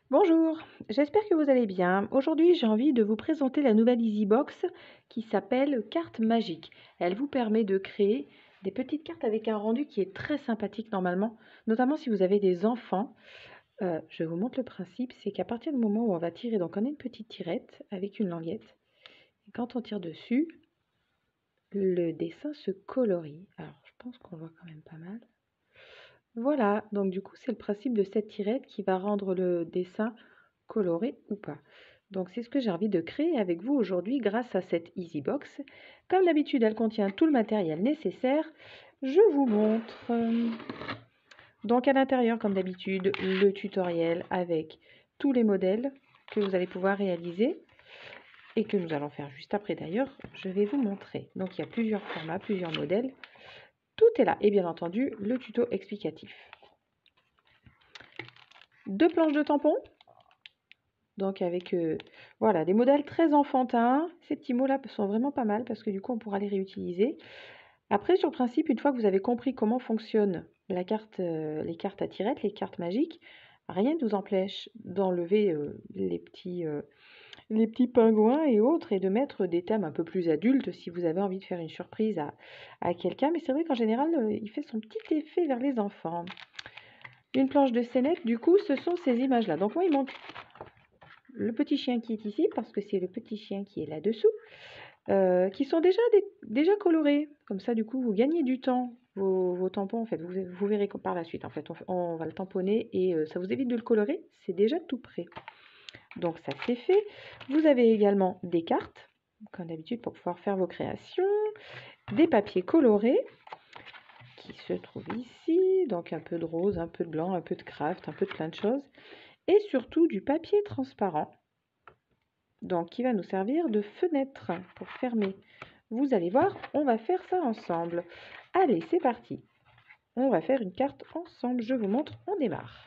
Bonjour, j'espère que vous allez bien. Aujourd'hui, j'ai envie de vous présenter la nouvelle EasyBox qui s'appelle Carte Magique. Elle vous permet de créer des petites cartes avec un rendu qui est très sympathique normalement, notamment si vous avez des enfants. Je vous montre le principe, c'est qu'à partir du moment où on va tirer, donc on a une petite tirette avec une languette, et quand on tire dessus, le dessin se colorie. Alors, je pense qu'on voit quand même pas mal. Voilà, donc du coup, c'est le principe de cette tirette qui va rendre le dessin coloré ou pas. Donc c'est ce que j'ai envie de créer avec vous aujourd'hui grâce à cette EasyBox. Comme d'habitude, elle contient tout le matériel nécessaire. Je vous montre. Donc à l'intérieur, comme d'habitude, le tutoriel avec tous les modèles que vous allez pouvoir réaliser et que nous allons faire juste après d'ailleurs. Je vais vous montrer. Donc il y a plusieurs formats, plusieurs modèles. Tout est là et bien entendu le tuto explicatif. Deux planches de tampons. Donc avec voilà, des modèles très enfantins. Ces petits mots-là sont vraiment pas mal parce que du coup, on pourra les réutiliser. Après, sur le principe, une fois que vous avez compris comment fonctionne la carte, les cartes à tirettes, les cartes magiques, rien ne vous empêche d'enlever les petits pingouins et autres et de mettre des thèmes un peu plus adultes si vous avez envie de faire une surprise à quelqu'un. Mais c'est vrai qu'en général, il fait son petit effet vers les enfants. Une planche de scénette, du coup, ce sont ces images-là. Donc moi, il manque le petit chien qui est ici, parce que c'est le petit chien qui est là-dessous, qui sont déjà colorés. Comme ça, du coup, vous gagnez du temps. Vos tampons, en fait, vous verrez par la suite. En fait, on va le tamponner et ça vous évite de le colorer. C'est déjà tout prêt. Donc, ça c'est fait. Vous avez également des cartes, comme d'habitude, pour pouvoir faire vos créations. Des papiers colorés qui se trouvent ici. Donc, un peu de rose, un peu de blanc, un peu de craft, un peu de plein de choses. Et surtout du papier transparent. Donc, qui va nous servir de fenêtre pour fermer. Vous allez voir, on va faire ça ensemble. Allez, c'est parti. On va faire une carte ensemble. Je vous montre, on démarre.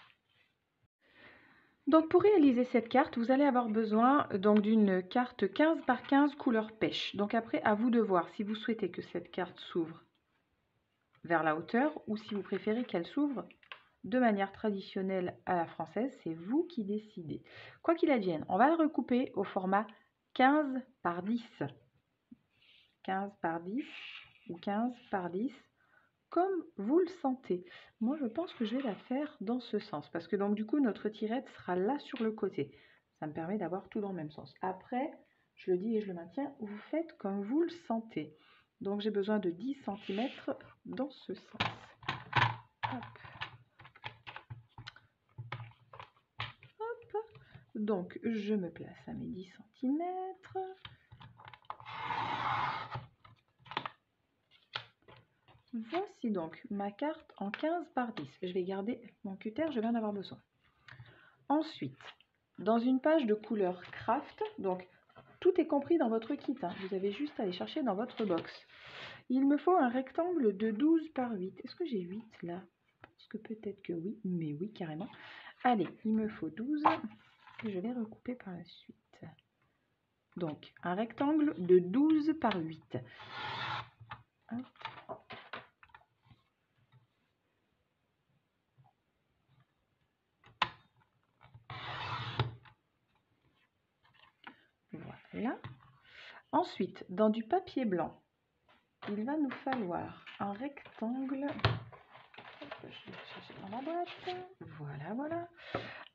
Donc, pour réaliser cette carte, vous allez avoir besoin d'une carte 15 par 15 couleur pêche. Donc après, à vous de voir si vous souhaitez que cette carte s'ouvre vers la hauteur ou si vous préférez qu'elle s'ouvre de manière traditionnelle à la française. C'est vous qui décidez. Quoi qu'il advienne, on va la recouper au format 15 par 10. 15 par 10 ou 15 par 10, comme vous le sentez. Moi, je pense que je vais la faire dans ce sens, parce que donc du coup, notre tirette sera là sur le côté. Ça me permet d'avoir tout dans le même sens. Après, je le dis et je le maintiens, vous faites comme vous le sentez. Donc, j'ai besoin de 10 cm dans ce sens. Hop. Hop. Donc, je me place à mes 10 cm. Voici donc ma carte en 15 par 10. Je vais garder mon cutter, je vais en avoir besoin. Ensuite, dans une page de couleur craft, donc tout est compris dans votre kit, hein, vous avez juste à aller chercher dans votre box. Il me faut un rectangle de 12 par 8. Est-ce que j'ai 8 là? Je pense que peut-être que oui, mais oui carrément. Allez, il me faut 12 et je vais recouper par la suite. Donc, un rectangle de 12 par 8. Hop. Voilà. Ensuite, dans du papier blanc, il va nous falloir un rectangle. Je vais chercher dans la boîte. Voilà, voilà.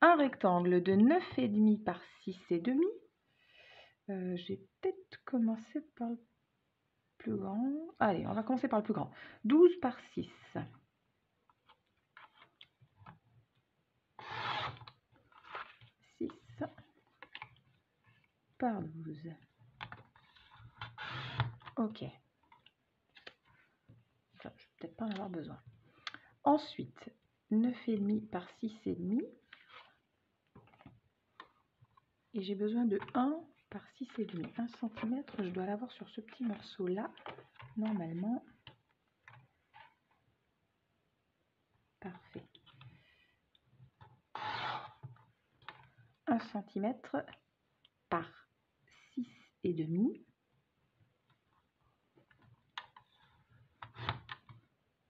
Un rectangle de 9,5 par 6,5. Je vais peut-être commencer par le plus grand. Allez, on va commencer par le plus grand. 12 par 6. 6 par 12. Ok. Enfin, je vais peut-être pas en avoir besoin. Ensuite, 9,5 par 6,5. Et j'ai besoin de 1 par 6,5. 1 cm, je dois l'avoir sur ce petit morceau-là, normalement. Parfait. 1 cm par 6,5.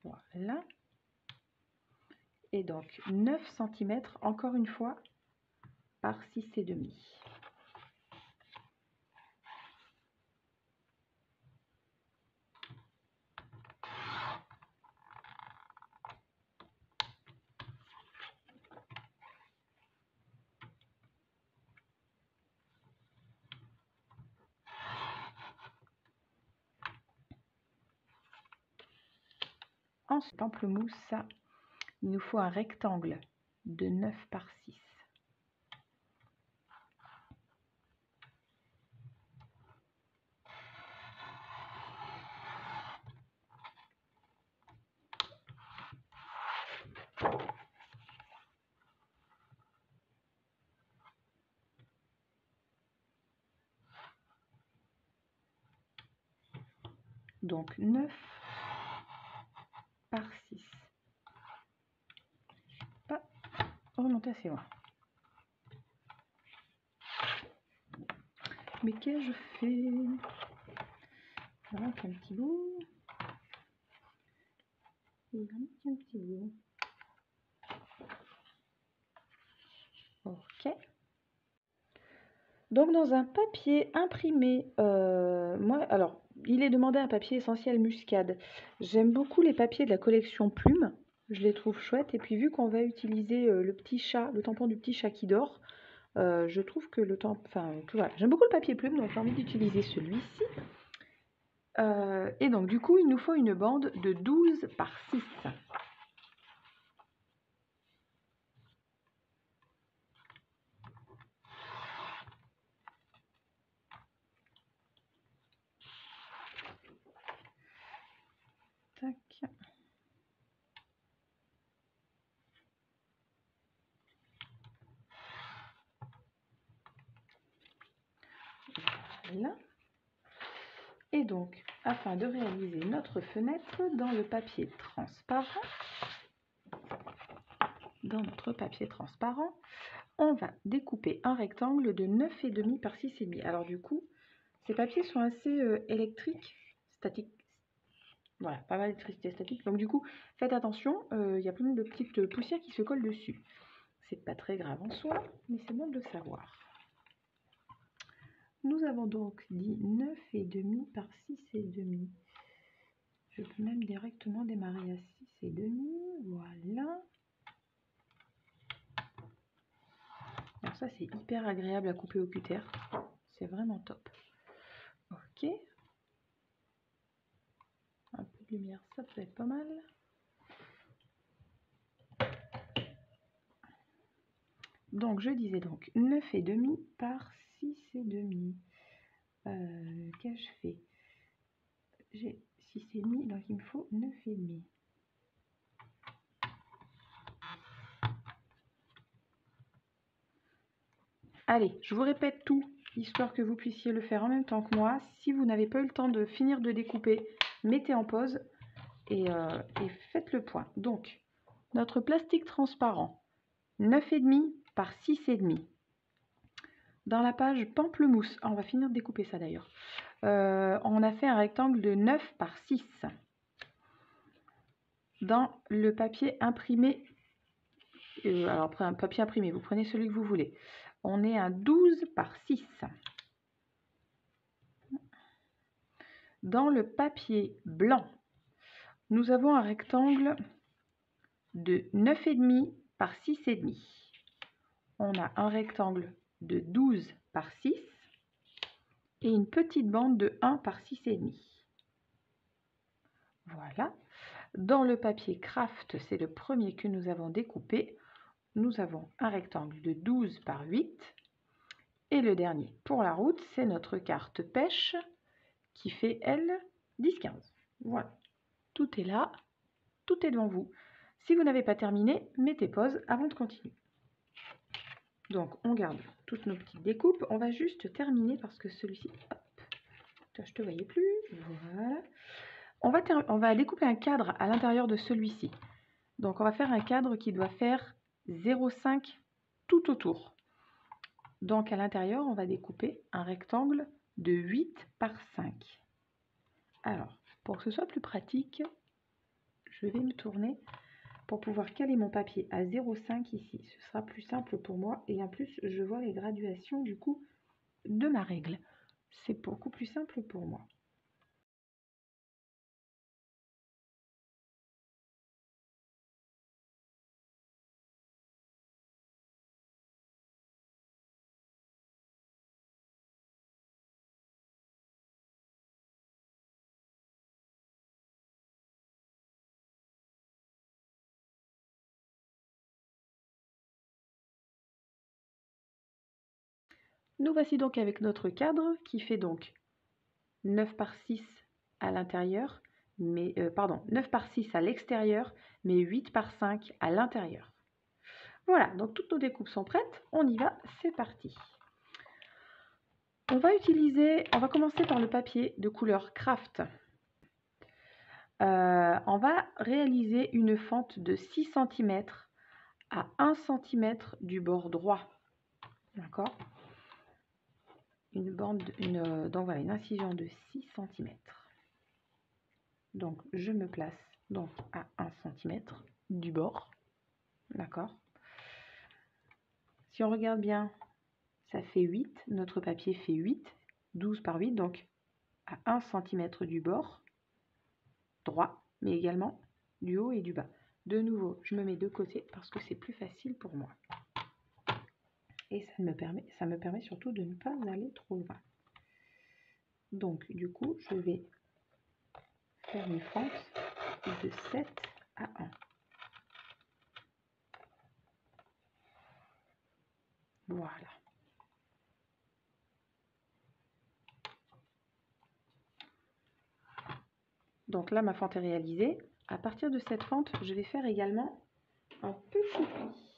Voilà. Et donc 9 cm, encore une fois, par 6,5. Ensuite, pamplemousse, il nous faut un rectangle de 9 par 6. Donc 9 par 6. Pas remonter assez loin. Mais qu'ai-je fait? Voilà, un petit bout. Et un petit bout. Ok. Donc dans un papier imprimé, alors il est demandé un papier essentiel muscade. J'aime beaucoup les papiers de la collection Plume, je les trouve chouettes. Et puis vu qu'on va utiliser le petit chat, le tampon du petit chat qui dort, je trouve que voilà, j'aime beaucoup le papier Plume, donc j'ai envie d'utiliser celui-ci. Et donc du coup il nous faut une bande de 12 par 6. Tac. Voilà. Et donc, afin de réaliser notre fenêtre dans le papier transparent, on va découper un rectangle de 9,5 par 6,5. Alors du coup, ces papiers sont assez électriques, statiques. Voilà, pas mal d'électricité statique. Donc du coup, faites attention, il y a plein de petites poussières qui se collent dessus. C'est pas très grave en soi, mais c'est bon de le savoir. Nous avons donc dit 9,5 par 6,5. Je peux même directement démarrer à 6,5. Voilà. Alors ça, c'est hyper agréable à couper au cutter. C'est vraiment top. Ok. Un peu de lumière, ça peut être pas mal. Donc, je disais donc 9,5 par 6,5. Qu'ai-je fait? J'ai 6,5, donc il me faut 9,5. Allez, je vous répète tout, histoire que vous puissiez le faire en même temps que moi. Si vous n'avez pas eu le temps de finir de découper, mettez en pause et faites le point. Donc, notre plastique transparent, 9,5 par 6,5. Dans la page pamplemousse, on va finir de découper ça d'ailleurs. On a fait un rectangle de 9 par 6. Dans le papier imprimé, alors après un papier imprimé, vous prenez celui que vous voulez. On est à 12 par 6. Dans le papier blanc, nous avons un rectangle de 9,5 par 6,5. On a un rectangle de 12 par 6 et une petite bande de 1 par 6,5. Voilà. Dans le papier craft, c'est le premier que nous avons découpé. Nous avons un rectangle de 12 par 8. Et le dernier pour la route, c'est notre carte pêche qui fait, elle, 10-15. Voilà. Tout est là. Tout est devant vous. Si vous n'avez pas terminé, mettez pause avant de continuer. Donc, on garde toutes nos petites découpes. On va juste terminer parce que celui-ci... Hop, je ne te voyais plus. Voilà. On va découper un cadre à l'intérieur de celui-ci. Donc, on va faire un cadre qui doit faire 0,5 tout autour. Donc, à l'intérieur, on va découper un rectangle de 8 par 5. Alors, pour que ce soit plus pratique, je vais me tourner pour pouvoir caler mon papier à 0,5 ici. Ce sera plus simple pour moi et en plus je vois les graduations du coup de ma règle. C'est beaucoup plus simple pour moi. Nous voici donc avec notre cadre qui fait donc 9 par 6 à l'intérieur, mais 9 par 6 à l'extérieur, mais 8 par 5 à l'intérieur. Voilà, donc toutes nos découpes sont prêtes, on y va, c'est parti. On va commencer par le papier de couleur Craft. On va réaliser une fente de 6 cm à 1 cm du bord droit. D'accord? Donc voilà, une incision de 6 cm. Donc je me place donc à 1 cm du bord. D'accord? Si on regarde bien, ça fait 8. Notre papier fait 8. 12 par 8, donc à 1 cm du bord droit, mais également du haut et du bas. De nouveau, je me mets de côté parce que c'est plus facile pour moi. Et ça me permet surtout de ne pas aller trop loin. Donc, du coup, je vais faire une fente de 7 à 1. Voilà. Donc là, ma fente est réalisée. À partir de cette fente, je vais faire également un petit pli.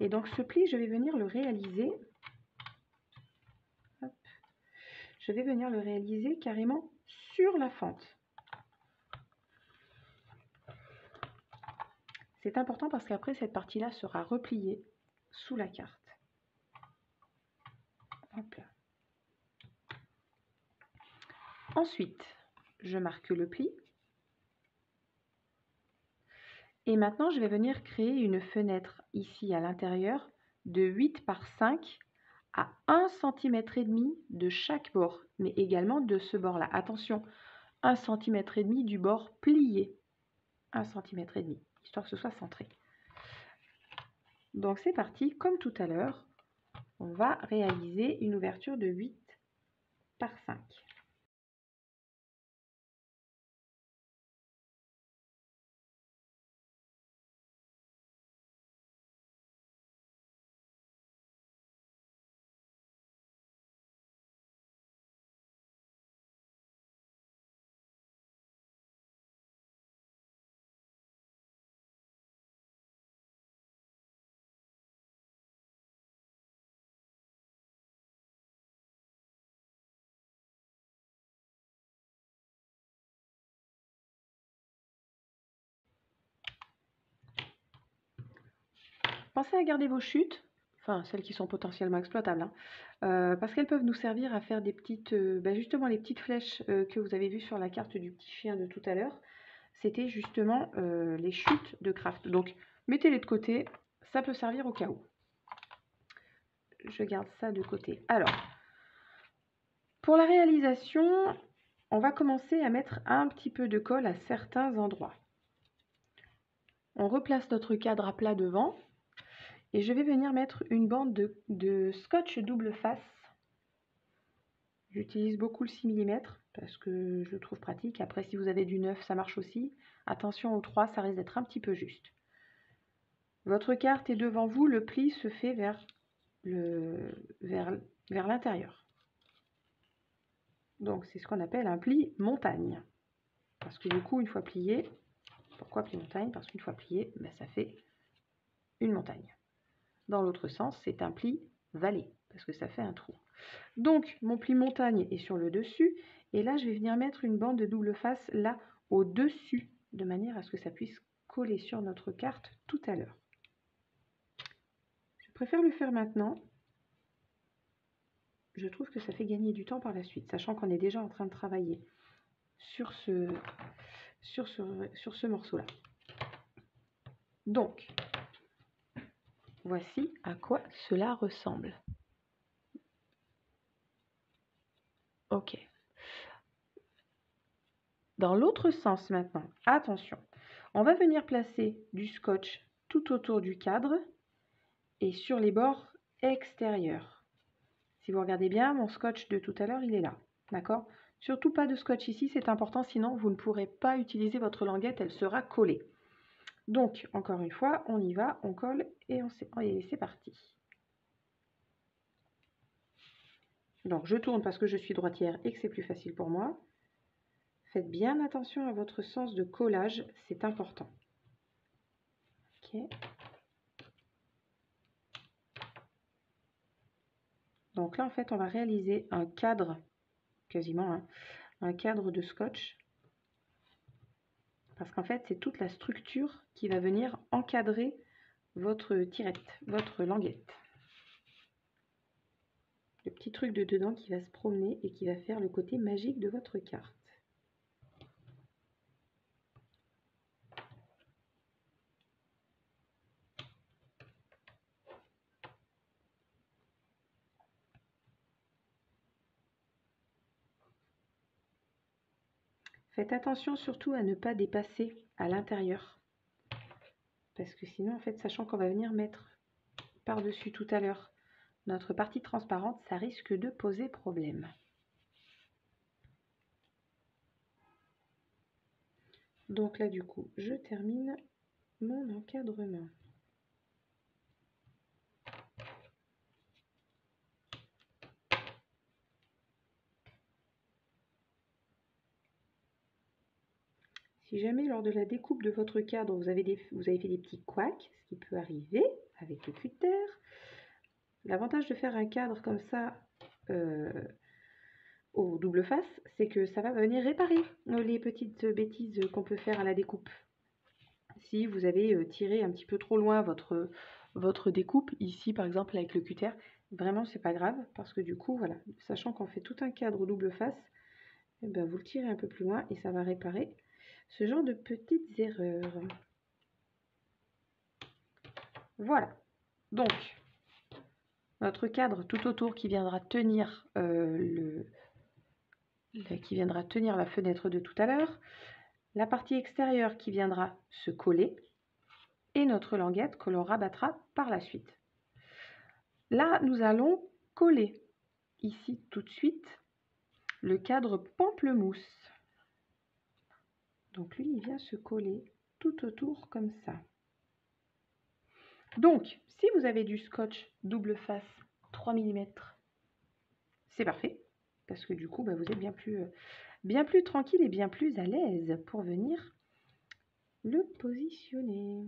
Et donc ce pli, je vais venir le réaliser. Hop. Je vais venir le réaliser carrément sur la fente. C'est important parce qu'après, cette partie-là sera repliée sous la carte. Hop là. Ensuite, je marque le pli. Et maintenant, je vais venir créer une fenêtre ici à l'intérieur de 8 par 5 à 1 cm et demi de chaque bord, mais également de ce bord-là. Attention, 1 cm et demi du bord plié. 1 cm et demi, histoire que ce soit centré. Donc c'est parti, comme tout à l'heure, on va réaliser une ouverture de 8 par 5. Pensez à garder vos chutes, enfin celles qui sont potentiellement exploitables, hein, parce qu'elles peuvent nous servir à faire des petites, justement les petites flèches que vous avez vues sur la carte du petit chien de tout à l'heure. C'était justement les chutes de Craft. Donc mettez-les de côté, ça peut servir au cas où. Je garde ça de côté. Alors, pour la réalisation, on va commencer à mettre un petit peu de colle à certains endroits. On replace notre cadre à plat devant. Et je vais venir mettre une bande de scotch double face. J'utilise beaucoup le 6 mm parce que je le trouve pratique. Après, si vous avez du 9, ça marche aussi. Attention au 3, ça risque d'être un petit peu juste. Votre carte est devant vous, le pli se fait vers l'intérieur. Donc, c'est ce qu'on appelle un pli montagne. Parce que du coup, une fois plié, pourquoi pli montagne? Parce qu'une fois plié, ça fait une montagne. Dans l'autre sens, c'est un pli vallée, parce que ça fait un trou. Donc, mon pli montagne est sur le dessus, et là, je vais venir mettre une bande de double face là, au-dessus, de manière à ce que ça puisse coller sur notre carte tout à l'heure. Je préfère le faire maintenant. Je trouve que ça fait gagner du temps par la suite, sachant qu'on est déjà en train de travailler sur sur ce morceau-là. Donc, voici à quoi cela ressemble. Ok. Dans l'autre sens maintenant, attention, on va venir placer du scotch tout autour du cadre et sur les bords extérieurs. Si vous regardez bien, mon scotch de tout à l'heure, il est là, d'accord? Surtout pas de scotch ici, c'est important, sinon vous ne pourrez pas utiliser votre languette, elle sera collée. Donc, encore une fois, on y va, on colle et c'est parti. Donc, je tourne parce que je suis droitière et que c'est plus facile pour moi. Faites bien attention à votre sens de collage, c'est important. Ok. Donc là, en fait, on va réaliser un cadre, quasiment, hein, un cadre de scotch. Parce qu'en fait, c'est toute la structure qui va venir encadrer votre tirette, votre languette. Le petit truc de dedans qui va se promener et qui va faire le côté magique de votre carte. Faites attention surtout à ne pas dépasser à l'intérieur. Parce que sinon, en fait, sachant qu'on va venir mettre par-dessus tout à l'heure notre partie transparente, ça risque de poser problème. Donc là, du coup, je termine mon encadrement. Si jamais lors de la découpe de votre cadre, vous avez fait des petits couacs, ce qui peut arriver avec le cutter, l'avantage de faire un cadre comme ça au double face, c'est que ça va venir réparer les petites bêtises qu'on peut faire à la découpe. Si vous avez tiré un petit peu trop loin votre découpe, ici par exemple avec le cutter, vraiment c'est pas grave, parce que du coup, voilà, sachant qu'on fait tout un cadre au double face, eh ben, vous le tirez un peu plus loin et ça va réparer ce genre de petites erreurs. Voilà, donc notre cadre tout autour qui viendra tenir qui viendra tenir la fenêtre de tout à l'heure, la partie extérieure qui viendra se coller et notre languette que l'on rabattra par la suite. Là, nous allons coller ici tout de suite le cadre pamplemousse. Donc lui, il vient se coller tout autour comme ça. Donc, si vous avez du scotch double face 3 mm, c'est parfait, parce que du coup, vous êtes bien plus tranquille et bien plus à l'aise pour venir le positionner.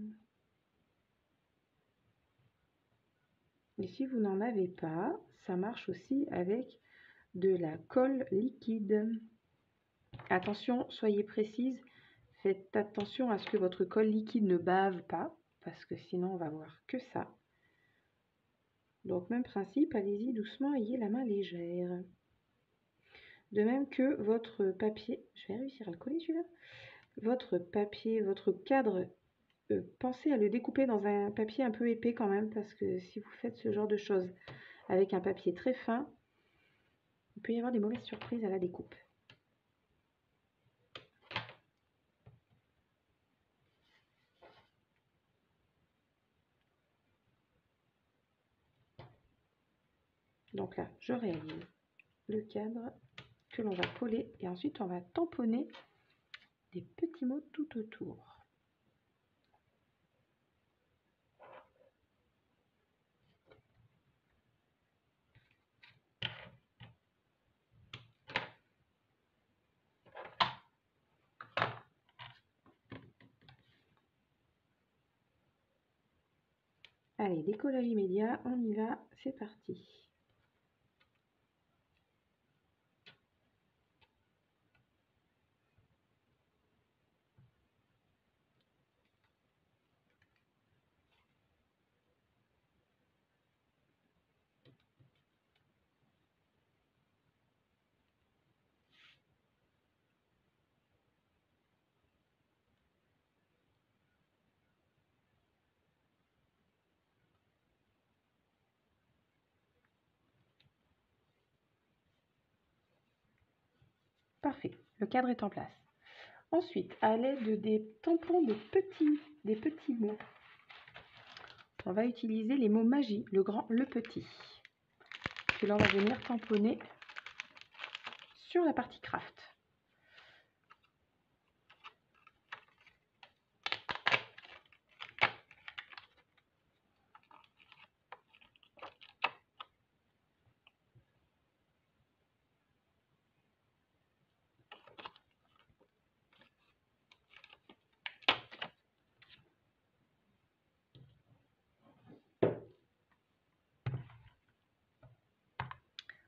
Et si vous n'en avez pas, ça marche aussi avec de la colle liquide. Attention, soyez précise, faites attention à ce que votre colle liquide ne bave pas, parce que sinon on va voir que ça. Donc même principe, allez-y doucement, ayez la main légère. De même que votre papier, je vais réussir à le coller celui-là, votre papier, votre cadre, pensez à le découper dans un papier un peu épais quand même, parce que si vous faites ce genre de choses avec un papier très fin, il peut y avoir des mauvaises surprises à la découpe. Donc là, je réalise le cadre que l'on va coller et ensuite on va tamponner des petits mots tout autour. Allez, décollage immédiat, on y va, c'est parti. Parfait, le cadre est en place. Ensuite, à l'aide des tampons des petits mots, on va utiliser les mots magie, le grand, le petit. Que l'on va venir tamponner sur la partie craft.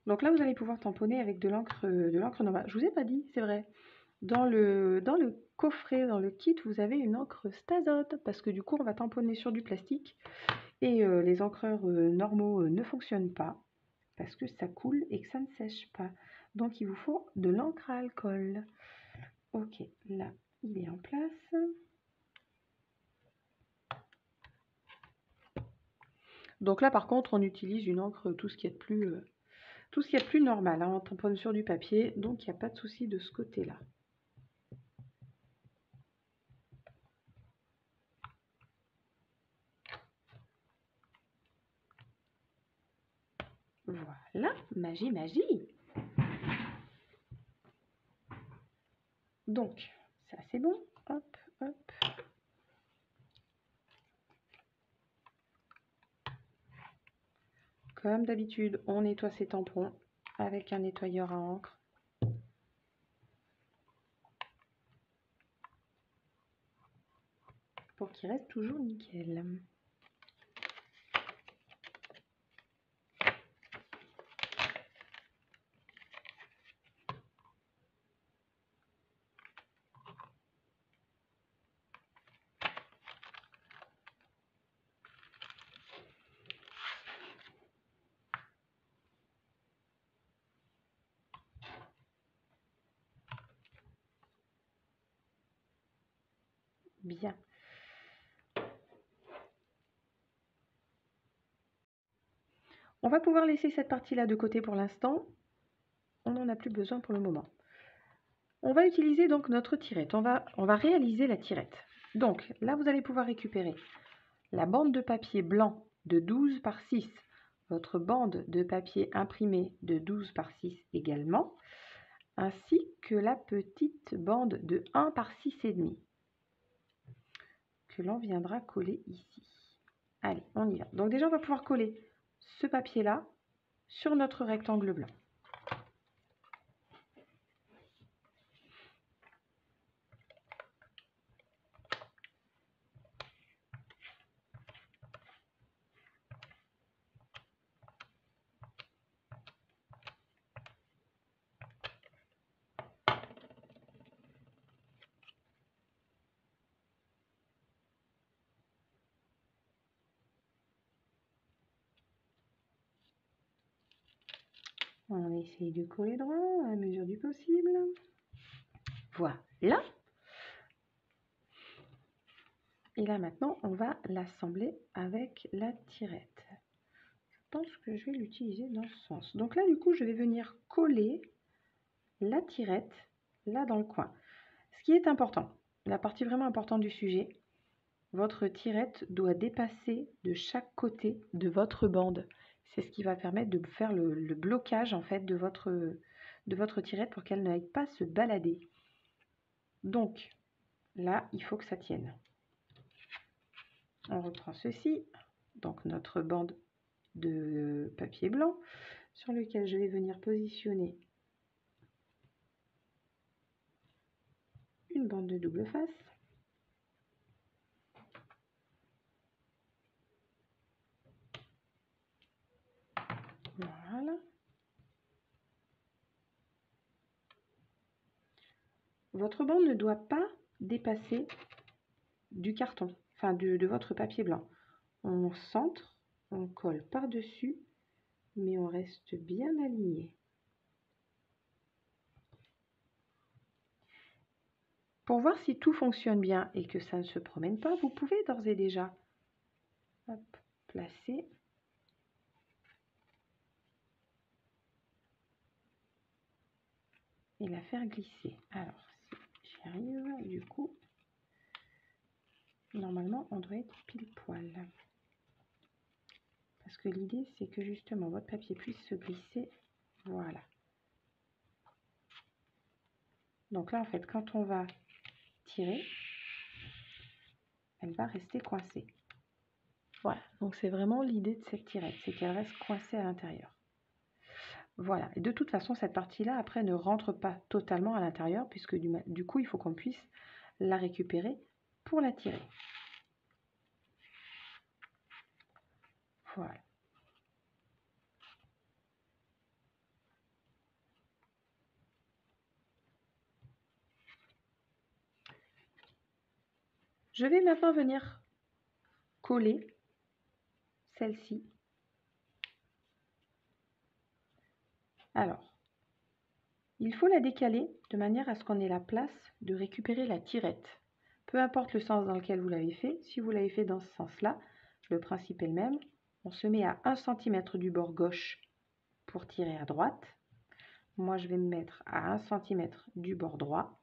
Donc là, vous allez pouvoir tamponner avec de l'encre normale. Je vous ai pas dit, c'est vrai. Dans le coffret, dans le kit, vous avez une encre Stazote parce que du coup, on va tamponner sur du plastique et les encreurs normaux ne fonctionnent pas parce que ça coule et que ça ne sèche pas. Donc, il vous faut de l'encre à alcool. Ok, là, il est en place. Donc là, par contre, on utilise une encre, tout ce qui est de plus normal. Hein. On tamponne sur du papier, donc il n'y a pas de souci de ce côté-là. Voilà, magie, magie. Donc, ça c'est bon. Hop, hop. Comme d'habitude, on nettoie ses tampons avec un nettoyeur à encre. Pour qu'il reste toujours nickel. Bien. On va pouvoir laisser cette partie-là de côté pour l'instant. On n'en a plus besoin pour le moment. On va utiliser donc notre tirette. On va réaliser la tirette. Donc là, vous allez pouvoir récupérer la bande de papier blanc de 12 par 6, votre bande de papier imprimé de 12 par 6 également, ainsi que la petite bande de 1 par 6,5 que l'on viendra coller ici. Allez, on y va. Donc déjà, on va pouvoir coller ce papier-là sur notre rectangle blanc. On essaye de coller droit à mesure du possible. Voilà. Et là maintenant, on va l'assembler avec la tirette. Je pense que je vais l'utiliser dans ce sens. Donc là, du coup, je vais venir coller la tirette là dans le coin. Ce qui est important, la partie vraiment importante du sujet, votre tirette doit dépasser de chaque côté de votre bande. C'est ce qui va permettre de faire le blocage en fait de votre tirette pour qu'elle n'aille pas se balader. Donc là, il faut que ça tienne. On reprend ceci, donc notre bande de papier blanc sur lequel je vais venir positionner une bande de double face. Voilà. Votre bande ne doit pas dépasser du carton, enfin de votre papier blanc. On centre, on colle par-dessus, mais on reste bien aligné. Pour voir si tout fonctionne bien et que ça ne se promène pas, vous pouvez d'ores et déjà placer et la faire glisser. Alors, si j'y arrive, du coup, normalement, on doit être pile poil. Parce que l'idée, c'est que justement, votre papier puisse se glisser. Voilà. Donc là, en fait, quand on va tirer, elle va rester coincée. Voilà, donc c'est vraiment l'idée de cette tirette, c'est qu'elle reste coincée à l'intérieur. Voilà, et de toute façon, cette partie-là, après, ne rentre pas totalement à l'intérieur, puisque du coup, il faut qu'on puisse la récupérer pour la tirer. Voilà. Je vais maintenant venir coller celle-ci. Alors, il faut la décaler de manière à ce qu'on ait la place de récupérer la tirette. Peu importe le sens dans lequel vous l'avez fait, si vous l'avez fait dans ce sens-là, le principe est le même. On se met à 1 cm du bord gauche pour tirer à droite. Moi, je vais me mettre à 1 cm du bord droit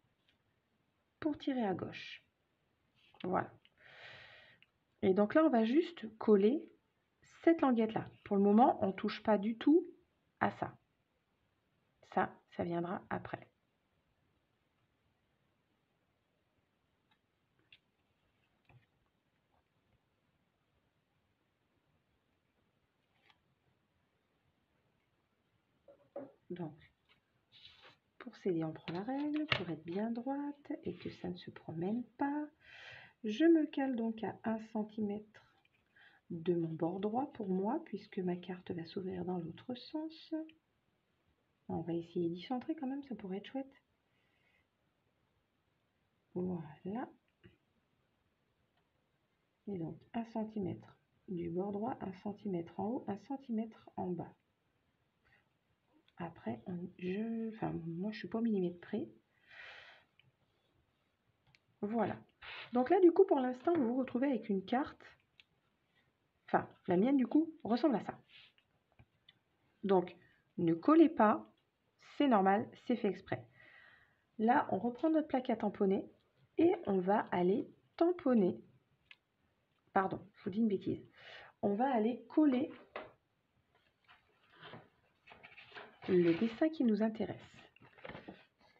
pour tirer à gauche. Voilà. Et donc là, on va juste coller cette languette-là. Pour le moment, on ne touche pas du tout à ça. Ça viendra après. Donc, pour s'aider, on prend la règle, pour être bien droite et que ça ne se promène pas. Je me cale donc à 1 cm de mon bord droit pour moi, puisque ma carte va s'ouvrir dans l'autre sens. On va essayer d'y centrer quand même, ça pourrait être chouette. Voilà. Et donc 1 cm du bord droit, 1 cm en haut, 1 cm en bas. Après, moi je suis pas au millimètre près. Voilà. Donc là, du coup, pour l'instant, vous vous retrouvez avec une carte. Enfin, la mienne, du coup, ressemble à ça. Donc, ne collez pas. C'est normal, c'est fait exprès. Là, on reprend notre plaque à tamponner et on va aller tamponner. Pardon, je vous dis une bêtise. On va aller coller le dessin qui nous intéresse.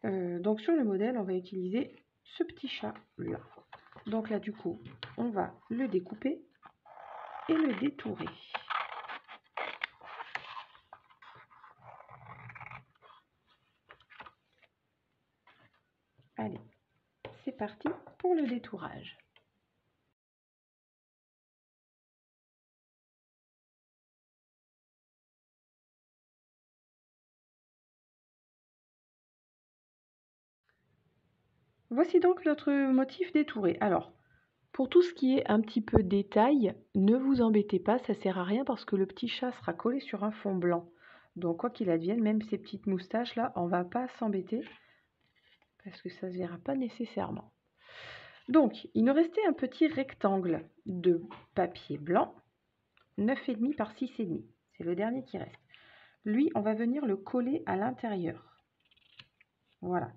Donc sur le modèle, on va utiliser ce petit chat là. Donc là, du coup, on va le découper et le détourer. Allez, c'est parti pour le détourage. Voici donc notre motif détouré. Alors, pour tout ce qui est un petit peu détail, ne vous embêtez pas, ça sert à rien parce que le petit chat sera collé sur un fond blanc. Donc quoi qu'il advienne, même ces petites moustaches là, on va pas s'embêter parce que ça ne se verra pas nécessairement. Donc, il nous restait un petit rectangle de papier blanc, 9,5 par 6,5. C'est le dernier qui reste. Lui, on va venir le coller à l'intérieur. Voilà.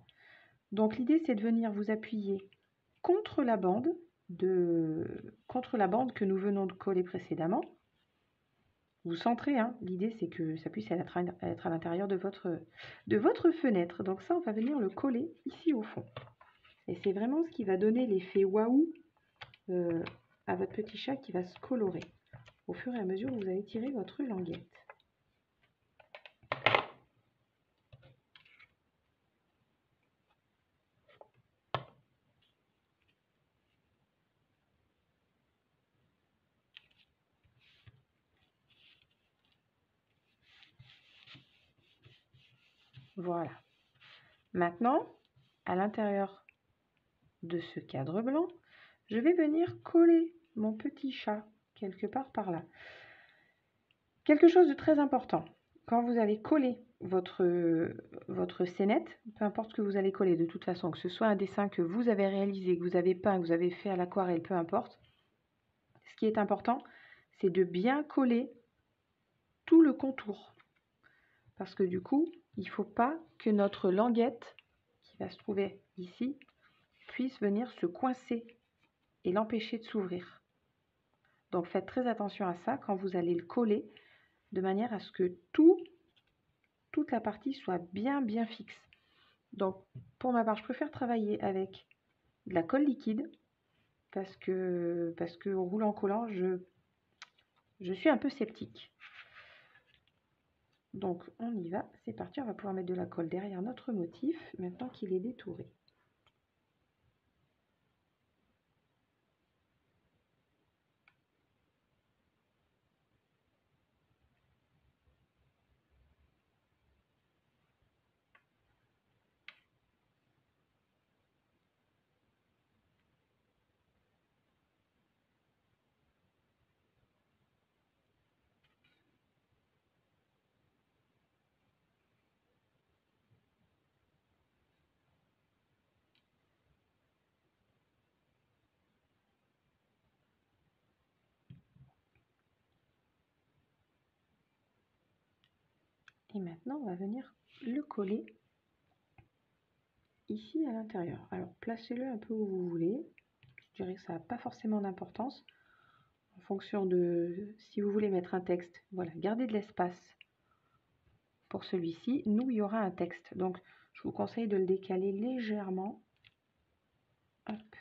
Donc l'idée, c'est de venir vous appuyer contre la bande que nous venons de coller précédemment. Vous centrez, hein. L'idée, c'est que ça puisse être à l'intérieur de votre fenêtre. Donc ça, on va venir le coller ici au fond. Et c'est vraiment ce qui va donner l'effet waouh à votre petit chat qui va se colorer au fur et à mesure où vous allez tirer votre languette. Voilà. Maintenant, à l'intérieur de ce cadre blanc, je vais venir coller mon petit chat quelque part par là. Quelque chose de très important, quand vous allez coller votre scénette, peu importe ce que vous allez coller, de toute façon, que ce soit un dessin que vous avez réalisé, que vous avez peint, que vous avez fait à l'aquarelle, peu importe, ce qui est important, c'est de bien coller tout le contour. Parce que du coup, il ne faut pas que notre languette, qui va se trouver ici, puisse venir se coincer et l'empêcher de s'ouvrir. Donc faites très attention à ça quand vous allez le coller, de manière à ce que toute la partie soit bien fixe. Donc pour ma part, je préfère travailler avec de la colle liquide parce que au roulant collant, je suis un peu sceptique. Donc on y va, c'est parti, on va pouvoir mettre de la colle derrière notre motif maintenant qu'il est détouré. Et maintenant, on va venir le coller ici à l'intérieur. Alors, placez-le un peu où vous voulez. Je dirais que ça n'a pas forcément d'importance. En fonction de si vous voulez mettre un texte, voilà, gardez de l'espace pour celui-ci. Nous, il y aura un texte. Donc, je vous conseille de le décaler légèrement. Hop.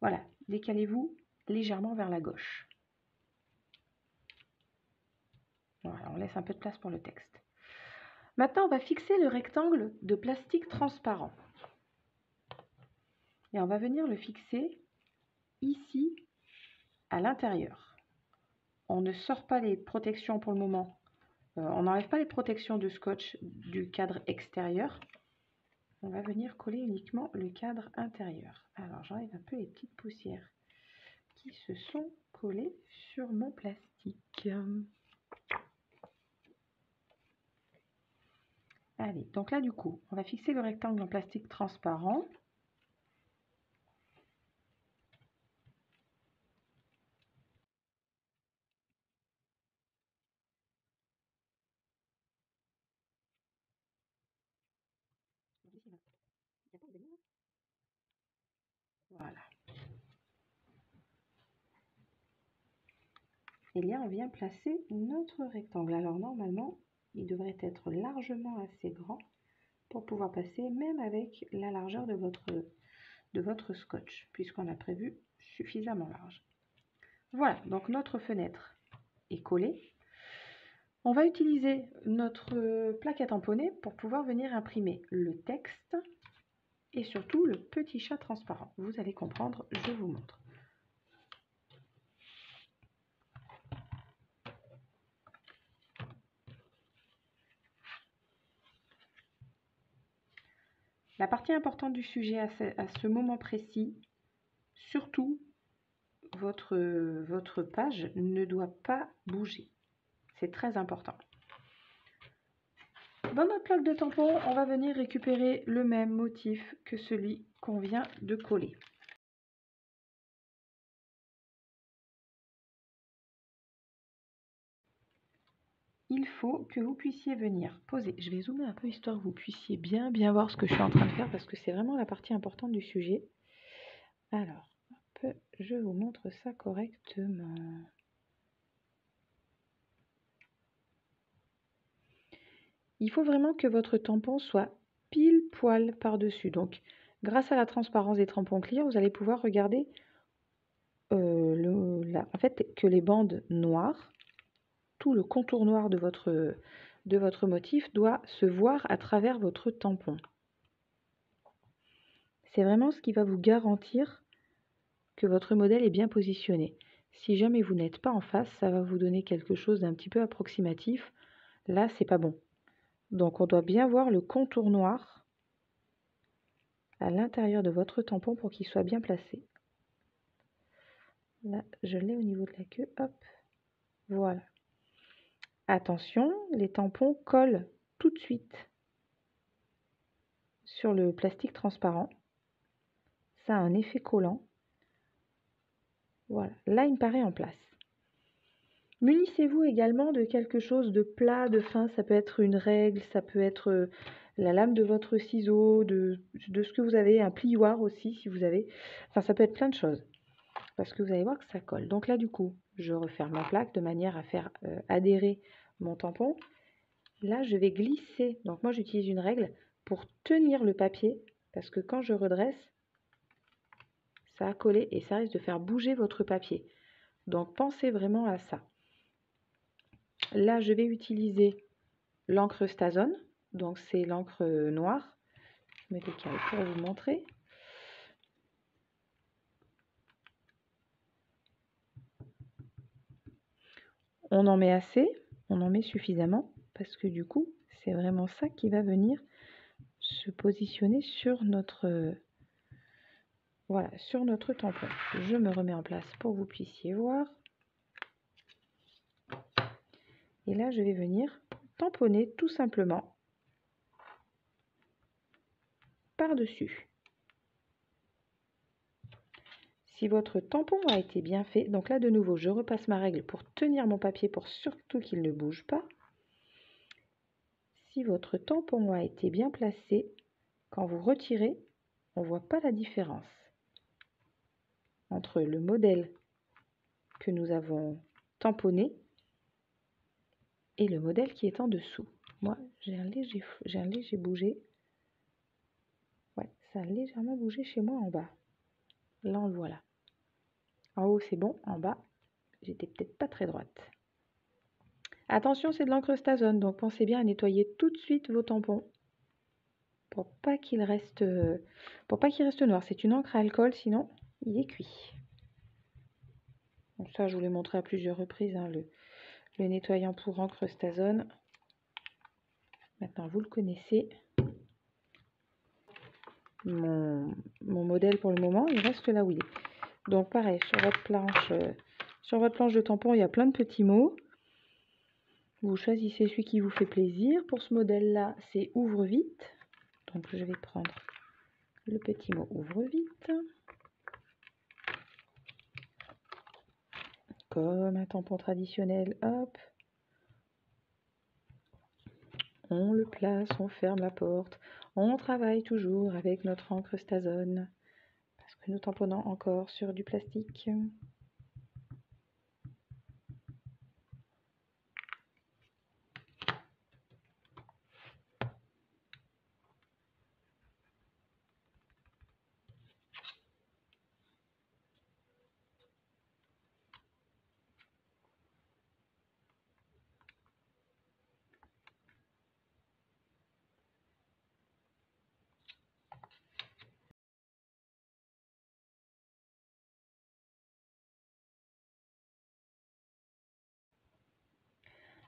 Voilà, décalez-vous légèrement vers la gauche. Voilà, on laisse un peu de place pour le texte. Maintenant, on va fixer le rectangle de plastique transparent. Et on va venir le fixer ici à l'intérieur. On ne sort pas les protections pour le moment. On n'enlève pas les protections de scotch du cadre extérieur. On va venir coller uniquement le cadre intérieur. Alors j'enlève un peu les petites poussières qui se sont collées sur mon plastique. Allez, donc là du coup, on va fixer le rectangle en plastique transparent. Voilà. Et là, on vient placer notre rectangle. Alors normalement, il devrait être largement assez grand pour pouvoir passer même avec la largeur de votre scotch, puisqu'on a prévu suffisamment large. Voilà, donc notre fenêtre est collée. On va utiliser notre plaque à tamponner pour pouvoir venir imprimer le texte et surtout le petit chat transparent. Vous allez comprendre, je vous montre. La partie importante du sujet à ce moment précis, surtout votre page ne doit pas bouger. C'est très important. Dans notre plaque de tampon, on va venir récupérer le même motif que celui qu'on vient de coller. Il faut que vous puissiez venir poser. Je vais zoomer un peu histoire que vous puissiez bien voir ce que je suis en train de faire parce que c'est vraiment la partie importante du sujet. Alors, hop, je vous montre ça correctement. Il faut vraiment que votre tampon soit pile poil par-dessus. Donc, grâce à la transparence des tampons clear, vous allez pouvoir regarder en fait, que les bandes noires, tout le contour noir de votre motif doit se voir à travers votre tampon. C'est vraiment ce qui va vous garantir que votre modèle est bien positionné. Si jamais vous n'êtes pas en face, ça va vous donner quelque chose d'un petit peu approximatif. Là, c'est pas bon. Donc, on doit bien voir le contour noir à l'intérieur de votre tampon pour qu'il soit bien placé. Là, je l'ai au niveau de la queue. Hop, voilà. Attention, les tampons collent tout de suite sur le plastique transparent. Ça a un effet collant. Voilà, là, il me paraît en place. Munissez-vous également de quelque chose de plat, de fin. Ça peut être une règle, ça peut être la lame de votre ciseau, de ce que vous avez, un plioir aussi si vous avez. Enfin, ça peut être plein de choses. Parce que vous allez voir que ça colle. Donc là, du coup, je referme ma plaque de manière à faire adhérer mon tampon. Là, je vais glisser. Donc moi, j'utilise une règle pour tenir le papier. Parce que quand je redresse, ça a collé et ça risque de faire bouger votre papier. Donc pensez vraiment à ça. Là, je vais utiliser l'encre Stazone. Donc c'est l'encre noire. Je me décale pour vous montrer. On en met assez, on en met suffisamment. Parce que du coup, c'est vraiment ça qui va venir se positionner sur notre, voilà, sur notre tampon. Je me remets en place pour que vous puissiez voir. Et là, je vais venir tamponner tout simplement par-dessus. Si votre tampon a été bien fait, donc là de nouveau, je repasse ma règle pour tenir mon papier pour surtout qu'il ne bouge pas. Si votre tampon a été bien placé, quand vous retirez, on ne voit pas la différence entre le modèle que nous avons tamponné et le modèle qui est en dessous. Moi, j'ai un léger bougé. Ouais, ça a légèrement bougé chez moi en bas. Là, on le voit là. En haut, c'est bon. En bas, j'étais peut-être pas très droite. Attention, c'est de l'encre Stazone, donc pensez bien à nettoyer tout de suite vos tampons pour pas qu'il reste noir. C'est une encre à alcool, sinon il est cuit. Donc ça, je vous l'ai montré à plusieurs reprises, hein, le nettoyant pour encre Stazone. Maintenant, vous le connaissez. Mon modèle pour le moment, il reste là où il est. Donc pareil, sur votre planche de tampon, il y a plein de petits mots. Vous choisissez celui qui vous fait plaisir. Pour ce modèle-là, c'est ouvre vite. Donc je vais prendre le petit mot ouvre vite. Comme un tampon traditionnel, hop. On le place, on ferme la porte. On travaille toujours avec notre encre Stazone. Parce que nous tamponnons encore sur du plastique.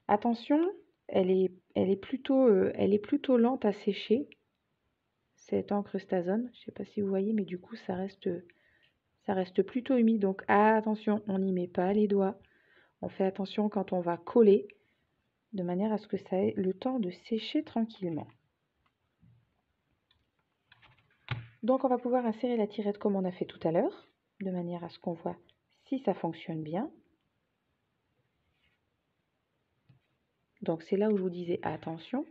Attention, elle est plutôt lente à sécher, cette encre Stazone. Je ne sais pas si vous voyez, mais du coup, ça reste plutôt humide. Donc attention, on n'y met pas les doigts. On fait attention quand on va coller, de manière à ce que ça ait le temps de sécher tranquillement. Donc on va pouvoir insérer la tirette comme on a fait tout à l'heure, de manière à ce qu'on voit si ça fonctionne bien. Donc c'est là où je vous disais attention.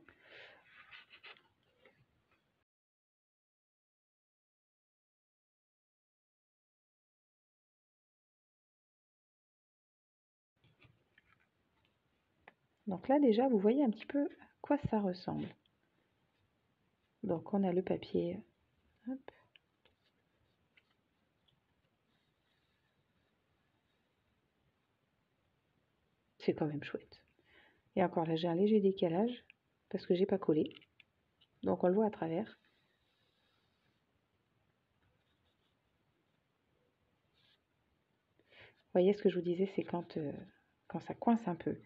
Donc là déjà vous voyez un petit peu à quoi ça ressemble. Donc on a le papier. Hop. C'est quand même chouette. Et encore là j'ai un léger décalage parce que j'ai pas collé. Donc on le voit à travers. Vous voyez ce que je vous disais, c'est quand ça coince un peu.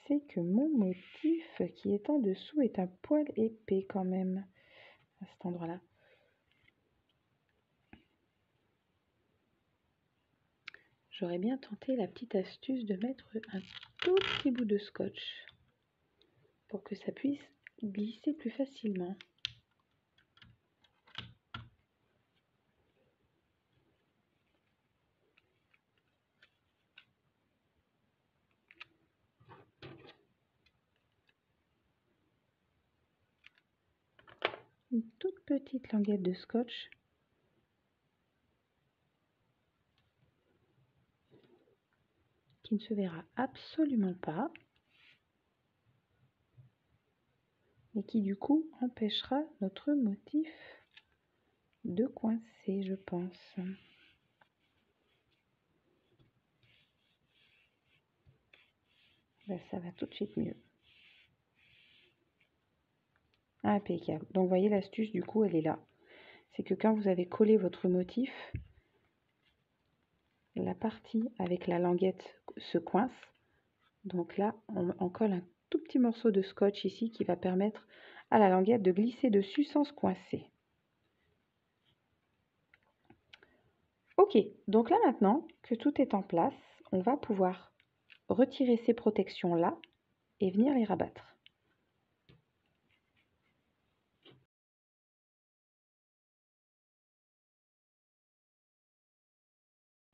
C'est que mon motif qui est en dessous est un poil épais quand même, à cet endroit-là. J'aurais bien tenté la petite astuce de mettre un tout petit bout de scotch pour que ça puisse glisser plus facilement. une toute petite languette de scotch qui ne se verra absolument pas et qui du coup empêchera notre motif de coincer, je pense. Là, ça va tout de suite mieux. Impeccable. Donc, vous voyez, l'astuce, du coup, elle est là. C'est que quand vous avez collé votre motif, la partie avec la languette se coince. Donc là, on colle un tout petit morceau de scotch ici qui va permettre à la languette de glisser dessus sans se coincer. Ok, donc là maintenant que tout est en place, on va pouvoir retirer ces protections là et venir les rabattre.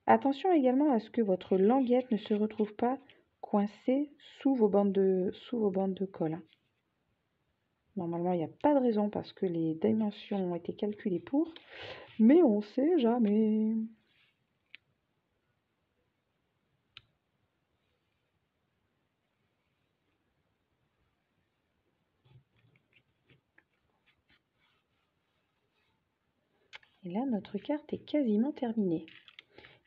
Attention également à ce que votre languette ne se retrouve pas coincée sous vos bandes de colle. Normalement, il n'y a pas de raison parce que les dimensions ont été calculées pour, mais on ne sait jamais. Et là, notre carte est quasiment terminée.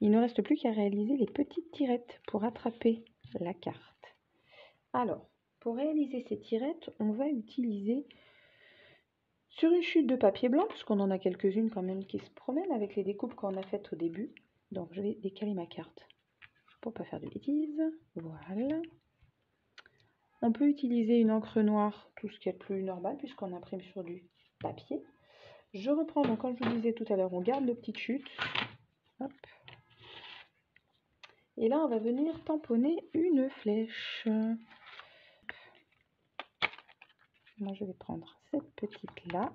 Il ne reste plus qu'à réaliser les petites tirettes pour attraper la carte. Alors, pour réaliser ces tirettes, on va utiliser sur une chute de papier blanc, puisqu'on en a quelques-unes quand même qui se promènent avec les découpes qu'on a faites au début. Donc, je vais décaler ma carte pour ne pas faire de bêtises. Voilà. On peut utiliser une encre noire, tout ce qui est plus normal, puisqu'on imprime sur du papier. Je reprends, donc comme je vous disais tout à l'heure, on garde nos petites chutes. Hop. Et là, on va venir tamponner une flèche. Moi, je vais prendre cette petite-là.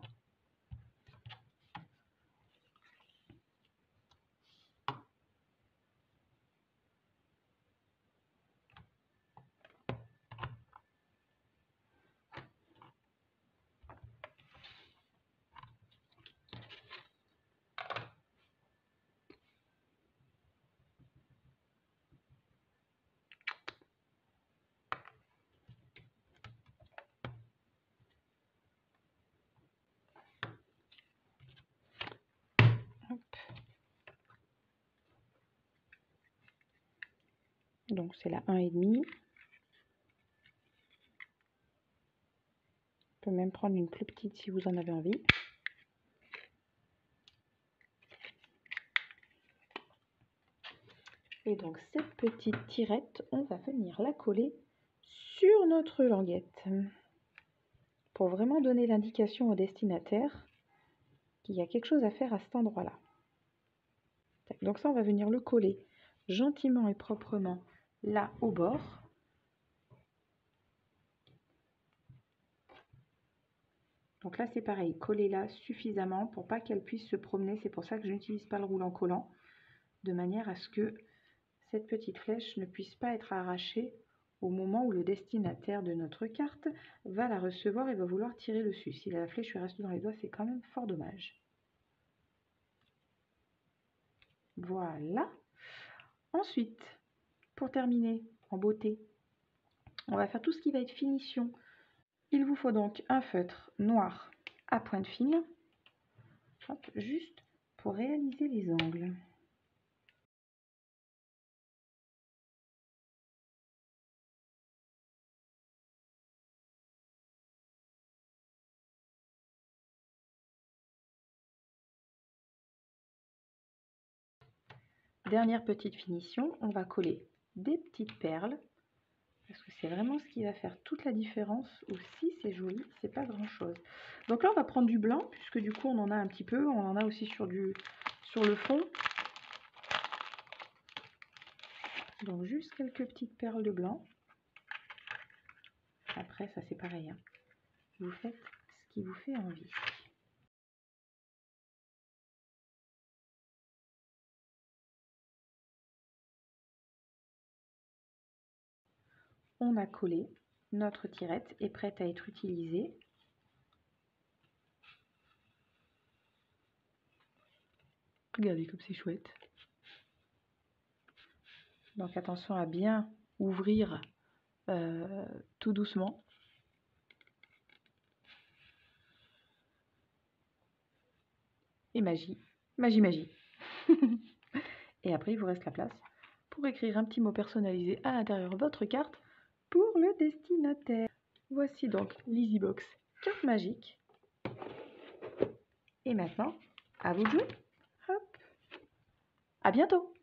Hop. Donc, c'est la 1,5. On peut même prendre une plus petite si vous en avez envie. Et donc, cette petite tirette, on va venir la coller sur notre languette pour vraiment donner l'indication au destinataire qu'il y a quelque chose à faire à cet endroit-là. Donc ça, on va venir le coller gentiment et proprement là au bord. Donc là, c'est pareil, coller là suffisamment pour pas qu'elle puisse se promener. C'est pour ça que je n'utilise pas le roulant collant, de manière à ce que cette petite flèche ne puisse pas être arrachée au moment où le destinataire de notre carte va la recevoir et va vouloir tirer dessus. Si la flèche lui reste dans les doigts, c'est quand même fort dommage. Voilà. Ensuite, pour terminer en beauté, on va faire tout ce qui va être finition. Il vous faut donc un feutre noir à pointe fine, hop, juste pour réaliser les angles. Dernière petite finition, on va coller des petites perles, parce que c'est vraiment ce qui va faire toute la différence. Aussi, c'est joli, c'est pas grand chose. Donc là, on va prendre du blanc, puisque du coup, on en a un petit peu, on en a aussi sur le fond. Donc juste quelques petites perles de blanc. Après, ça c'est pareil, hein. Vous faites ce qui vous fait envie. On a collé, notre tirette est prête à être utilisée. Regardez comme c'est chouette. Donc attention à bien ouvrir tout doucement. Et magie, magie, magie. Et après, il vous reste la place pour écrire un petit mot personnalisé à l'intérieur de votre carte pour le destinataire. Voici donc l'EasyBox carte magique. Et maintenant, à vous de jouer. Hop. À bientôt.